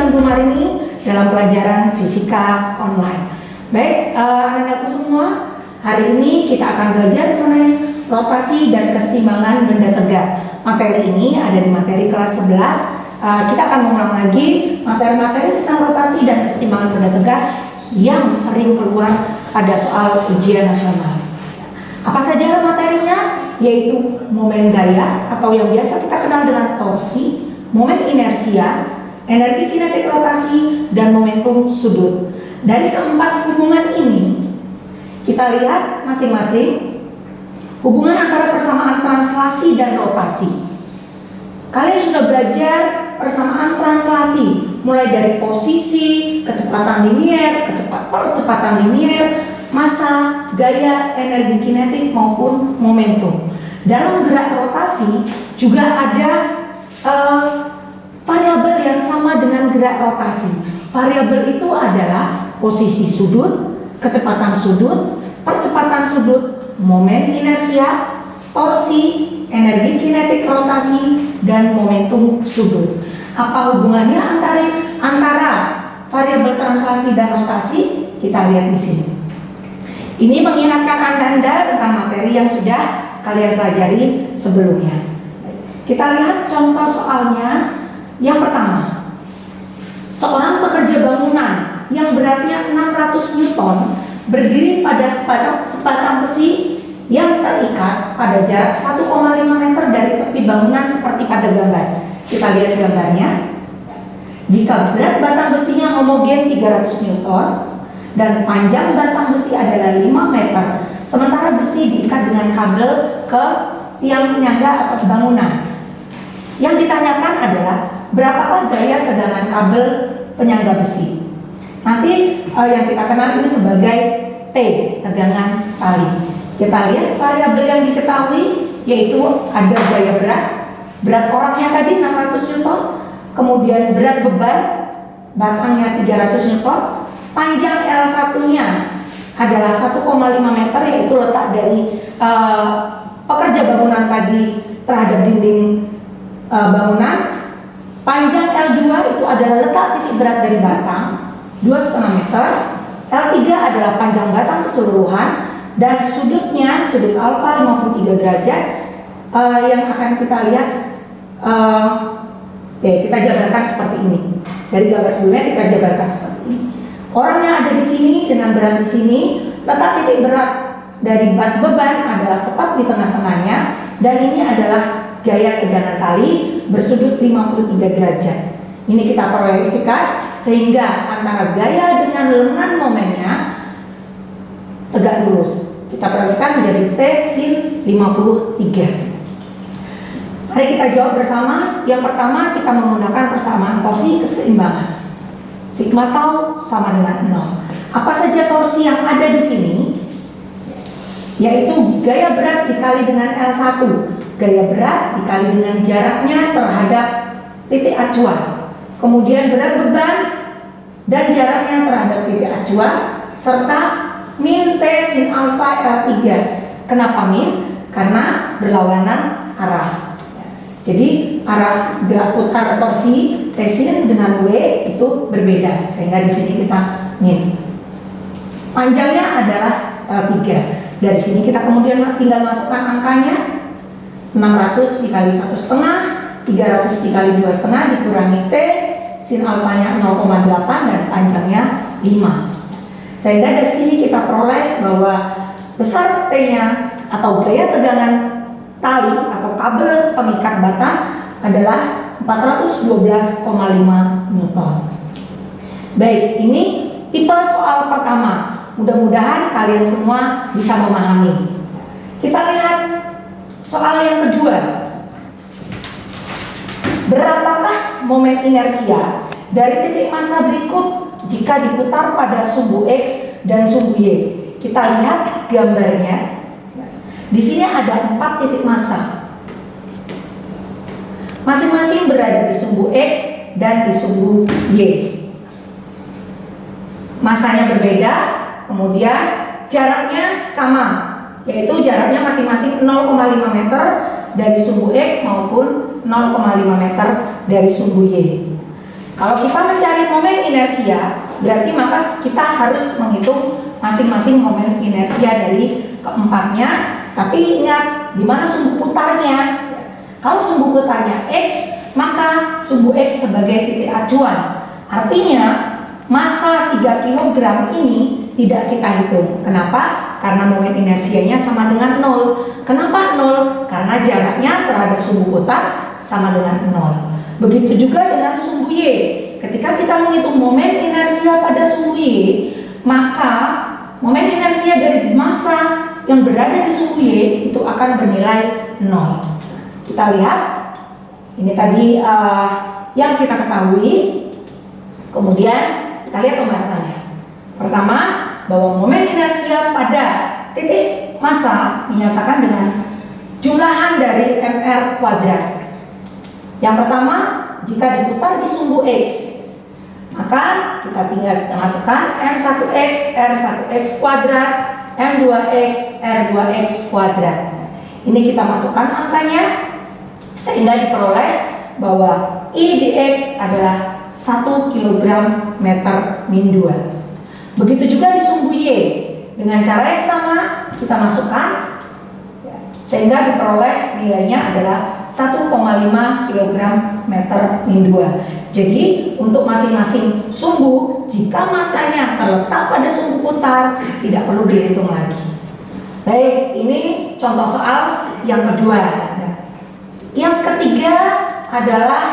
dengan Bu Marini dalam pelajaran fisika online. Baik, anak-anakku semua, hari ini kita akan belajar mengenai rotasi dan keseimbangan benda tegak. Materi ini ada di materi kelas 11. Kita akan mengulang lagi materi-materi tentang rotasi dan keseimbangan benda tegak yang sering keluar pada soal ujian nasional. Apa saja materinya? Yaitu momen gaya atau yang biasa kita kenal dengan torsi, momen inersia, energi kinetik rotasi, dan momentum sudut. Dari keempat hubungan ini, kita lihat masing-masing hubungan antara persamaan translasi dan rotasi. Kalian sudah belajar persamaan translasi, mulai dari posisi, kecepatan linier, percepatan linier, massa, gaya, energi kinetik maupun momentum. Dalam gerak rotasi juga ada variabel yang sama dengan gerak rotasi. Variabel itu adalah posisi sudut, kecepatan sudut, percepatan sudut, momen inersia, torsi, energi kinetik rotasi, dan momentum sudut. Apa hubungannya antara variabel translasi dan rotasi? Kita lihat di sini. Ini mengingatkan Anda tentang materi yang sudah kalian pelajari sebelumnya. Kita lihat contoh soalnya. Yang pertama, seorang pekerja bangunan yang beratnya 600 Newton berdiri pada sepasang besi yang terikat pada jarak 1,5 meter dari tepi bangunan seperti pada gambar. Kita lihat gambarnya. Jika berat batang besinya homogen 300 Newton dan panjang batang besi adalah 5 meter, sementara besi diikat dengan kabel ke tiang penyangga atau bangunan. Yang ditanyakan adalah berapakah gaya tegangan kabel penyangga besi. Nanti yang kita kenal ini sebagai T, tegangan tali. Kita lihat variabel yang diketahui, yaitu ada gaya berat orangnya tadi 600 Newton, kemudian berat beban batangnya 300 Newton, panjang L1-nya adalah 1,5 meter, yaitu letak dari pekerja bangunan tadi terhadap dinding bangunan. Panjang L2 itu adalah letak titik berat dari batang 2,5 meter. L3 adalah panjang batang keseluruhan, dan sudutnya, sudut alfa 53 derajat yang akan kita lihat. Kita jabarkan seperti ini. Dari gambar sebelumnya kita jabarkan seperti ini. Orangnya ada di sini dengan berat di sini. Letak titik berat dari beban adalah tepat di tengah-tengahnya, dan ini adalah gaya tegangan tali bersudut 53 derajat. Ini kita proyeksikan sehingga antara gaya dengan lengan momennya tegak lurus. Kita proyeksikan menjadi T sin 53. Mari kita jawab bersama. Yang pertama, kita menggunakan persamaan torsi keseimbangan. Sigma tau sama dengan 0. Apa saja torsi yang ada di sini? Yaitu gaya berat dikali dengan L1. Gaya berat dikali dengan jaraknya terhadap titik acuan. Kemudian berat beban dan jaraknya terhadap titik acuan, serta min T sin alfa L3. Kenapa min? Karena berlawanan arah. Jadi arah gerak putar torsi T sin dengan W itu berbeda, sehingga di sini kita min. Panjangnya adalah L3. Dari sini kita kemudian tinggal masukkan angkanya. 600 dikali 1,5, 300 dikali 2,5 dikurangi T, sin alfanya 0,8 dan panjangnya 5. Sehingga dari sini kita peroleh bahwa besar T-nya atau gaya tegangan tali atau kabel pengikat batang adalah 412,5 Newton. Baik, ini tipe soal pertama. Mudah-mudahan kalian semua bisa memahami. Kita lihat soal yang kedua. Berapakah momen inersia dari titik massa berikut jika diputar pada sumbu X dan sumbu Y? Kita lihat gambarnya. Di sini ada 4 titik massa. Masing-masing berada di sumbu X dan di sumbu Y. Masanya berbeda, kemudian jaraknya sama, yaitu jaraknya masing-masing 0,5 meter dari sumbu X maupun 0,5 meter dari sumbu Y. Kalau kita mencari momen inersia, berarti maka kita harus menghitung masing-masing momen inersia dari keempatnya. Tapi ingat, di mana sumbu putarnya? Kalau sumbu putarnya X, maka sumbu X sebagai titik acuan. Artinya, massa 3 kg ini tidak kita hitung. Kenapa? Karena momen inersianya sama dengan 0. Kenapa 0? Karena jaraknya terhadap sumbu putar sama dengan 0. Begitu juga dengan sumbu Y. Ketika kita menghitung momen inersia pada sumbu Y, maka momen inersia dari massa yang berada di sumbu Y itu akan bernilai 0. Kita lihat, ini tadi yang kita ketahui. Kemudian kita lihat pembahasannya. Pertama, bahwa momen inersia pada titik massa dinyatakan dengan jumlahan dari mr kuadrat. Yang pertama, jika diputar di sumbu X, maka kita tinggal masukkan M1X, R1X kuadrat, M2X, R2X kuadrat. Ini kita masukkan angkanya, sehingga diperoleh bahwa I di X adalah 1 kg meter min 2. Begitu juga di sumbu Y, dengan cara yang sama kita masukkan, sehingga diperoleh nilainya adalah 1,5 kg meter min 2. Jadi untuk masing-masing sumbu, jika massanya terletak pada sumbu putar, tidak perlu dihitung lagi. Baik, ini contoh soal yang kedua. Yang ketiga adalah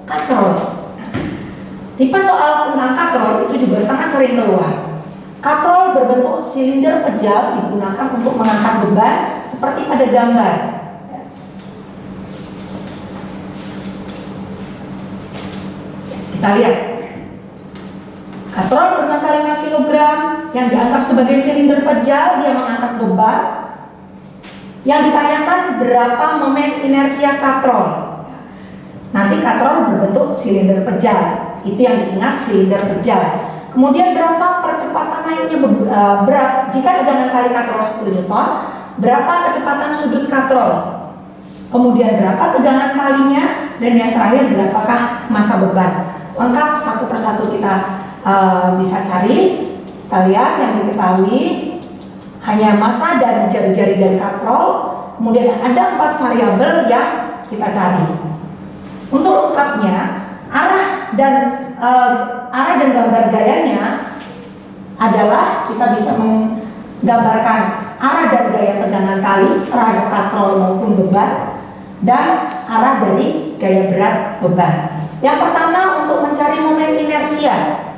katrol. Tipe soal tentang katrol itu juga sangat sering keluar. Katrol berbentuk silinder pejal digunakan untuk mengangkat beban seperti pada gambar. Kita lihat. Katrol bermassa 5 kg yang dianggap sebagai silinder pejal, dia mengangkat beban. Yang ditanyakan berapa momen inersia katrol. Nanti katrol berbentuk silinder pejal. Itu yang diingat, silinder pejal. Kemudian berapa percepatan naiknya jika tegangan kali katrol 10 Newton, berapa kecepatan sudut katrol? Kemudian berapa tegangan kalinya, dan yang terakhir berapakah massa beban? Lengkap satu persatu kita bisa cari. Kita lihat yang diketahui hanya massa dan jari-jari dari katrol. Kemudian ada 4 variabel yang kita cari. Untuk lengkapnya, arah dan gambar gayanya adalah kita bisa menggambarkan arah dan gaya tegangan kali terhadap katrol maupun beban, dan arah dari gaya berat beban. Yang pertama, untuk mencari momen inersia.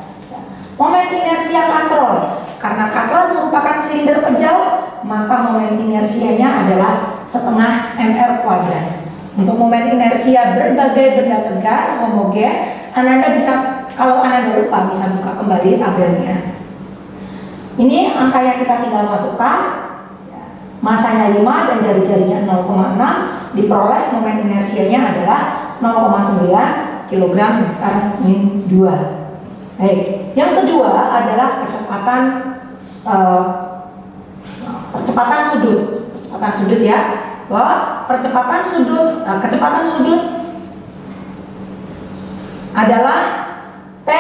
Momen inersia katrol, karena katrol merupakan silinder pejal, maka momen inersianya adalah setengah mr kuadrat. Untuk momen inersia berbagai benda tegar homogen, Anda bisa, kalau Anda lupa, bisa buka kembali tabelnya. Ini angka yang kita tinggal masukkan, massanya 5 dan jari-jarinya 0,6, diperoleh momen inersianya adalah 0,9 kg meter min 2. Baik, yang kedua adalah kecepatan sudut. Kecepatan sudut ya. Bahwa kecepatan sudut adalah T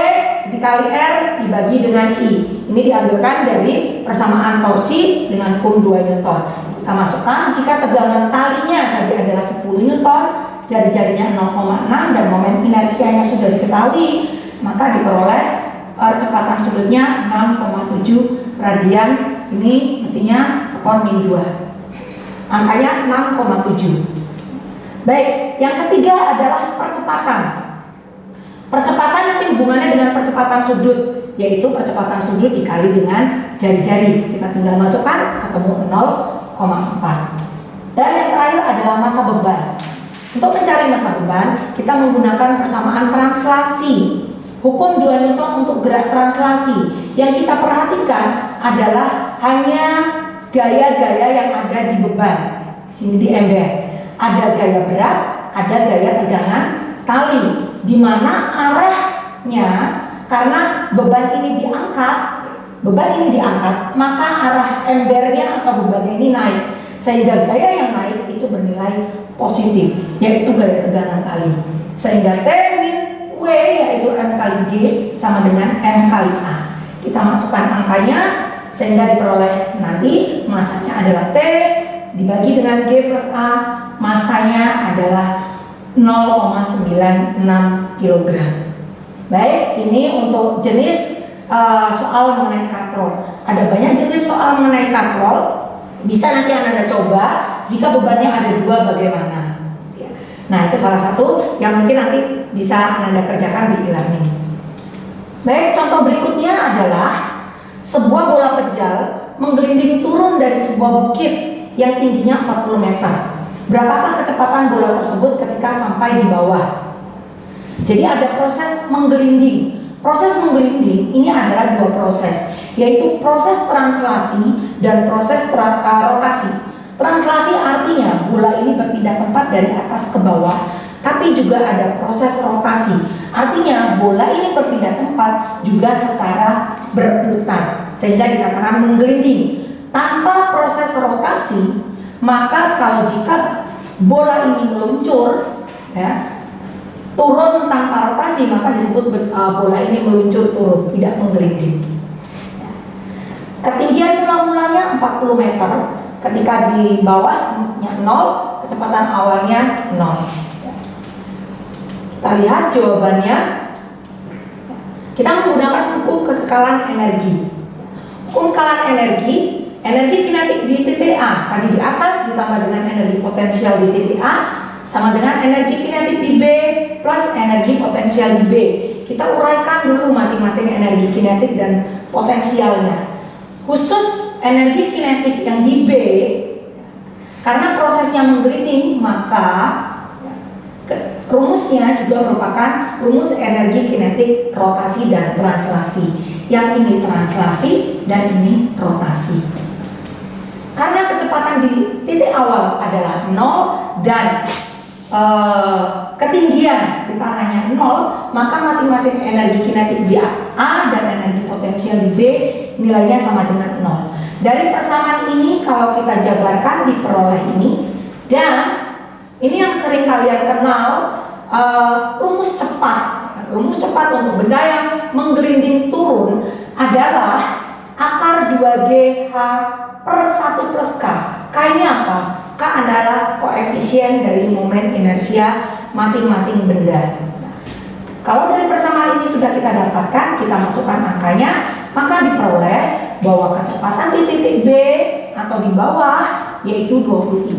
dikali R dibagi dengan I. Ini diambilkan dari persamaan torsi dengan kum 2 Newton. Kita masukkan, jika tegangan talinya tadi adalah 10 Newton, jari-jarinya 0,6 dan momen inersianya sudah diketahui, maka diperoleh kecepatan sudutnya 6,7 radian. Ini mestinya sekon min 2. Angkanya 6,7. Baik, yang ketiga adalah percepatan. Percepatan nanti hubungannya dengan percepatan sudut, yaitu percepatan sudut dikali dengan jari-jari. Kita tinggal masukkan, ketemu 0,4. Dan yang terakhir adalah massa beban. Untuk mencari massa beban, kita menggunakan persamaan translasi. Hukum 2 Newton untuk gerak translasi. Yang kita perhatikan adalah hanya gaya-gaya yang ada di beban. Di sini di ember. Ada gaya berat, ada gaya tegangan tali. Di mana arahnya, karena beban ini diangkat, maka arah embernya atau bebannya ini naik. Sehingga gaya yang naik itu bernilai positif, yaitu gaya tegangan tali. Sehingga T min W yaitu M kali G sama dengan M kali A. Kita masukkan angkanya sehingga diperoleh nanti masanya adalah T dibagi dengan G plus A, masanya adalah 0,96 kg. Baik, ini untuk jenis soal mengenai katrol. Ada banyak jenis soal mengenai katrol. Bisa nanti Anda coba jika bebannya ada 2 bagaimana. Nah, itu salah satu yang mungkin nanti bisa Anda kerjakan di e-learning. Baik, contoh berikutnya adalah sebuah bola pejal menggelinding turun dari sebuah bukit yang tingginya 40 meter. Berapakah kecepatan bola tersebut ketika sampai di bawah? Jadi ada proses menggelinding. Proses menggelinding ini adalah 2 proses, yaitu proses translasi dan proses rotasi. Translasi artinya bola ini berpindah tempat dari atas ke bawah, tapi juga ada proses rotasi. Artinya bola ini berpindah tempat juga secara berputar, sehingga dikatakan menggelinding. Tanpa proses rotasi, maka kalau jika bola ini meluncur, ya, turun tanpa rotasi, maka disebut bola ini meluncur turun, tidak menggelinding. Ketinggian mula-mulanya 40 meter. Ketika di bawah mestinya 0, kecepatan awalnya 0. Kita lihat jawabannya. Kita menggunakan hukum kekekalan energi. Hukum kekekalan energi kinetik di titik A tadi di atas ditambah dengan energi potensial di titik A sama dengan energi kinetik di B plus energi potensial di B. Kita uraikan dulu masing-masing energi kinetik dan potensialnya. Khusus energi kinetik yang di B, karena prosesnya menggelinding, maka rumusnya juga merupakan rumus energi kinetik rotasi dan translasi. Yang ini translasi dan ini rotasi. Karena kecepatan di titik awal adalah 0 dan ketinggian di tanahnya 0, maka masing-masing energi kinetik di A dan energi potensial di B nilainya sama dengan 0. Dari persamaan ini kalau kita jabarkan diperoleh ini, dan ini yang sering kalian kenal, rumus cepat. Rumus cepat untuk benda yang menggelinding turun adalah akar 2GH per 1 plus K. K ini apa? K adalah koefisien dari momen inersia masing-masing benda. Kalau dari persamaan ini sudah kita dapatkan, kita masukkan angkanya, maka diperoleh bahwa kecepatan di titik B atau di bawah yaitu 23,9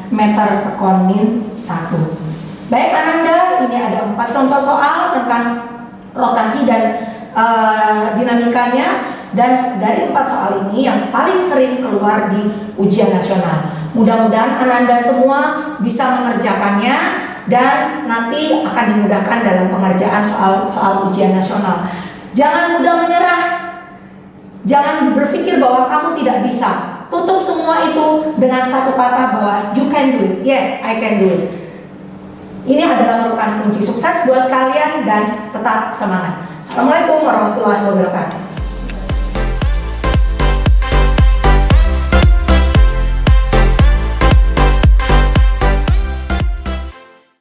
meter sekon min 1. Baik Ananda, ini ada 4 contoh soal tentang rotasi dan dinamikanya, dan dari 4 soal ini yang paling sering keluar di ujian nasional. Mudah-mudahan Ananda semua bisa mengerjakannya dan nanti akan dimudahkan dalam pengerjaan soal ujian nasional. Jangan mudah menyerah. Jangan berpikir bahwa kamu tidak bisa. Tutup semua itu dengan satu kata bahwa you can do it. Yes, I can do it. Ini adalah merupakan kunci sukses buat kalian dan tetap semangat. Assalamualaikum warahmatullahi wabarakatuh.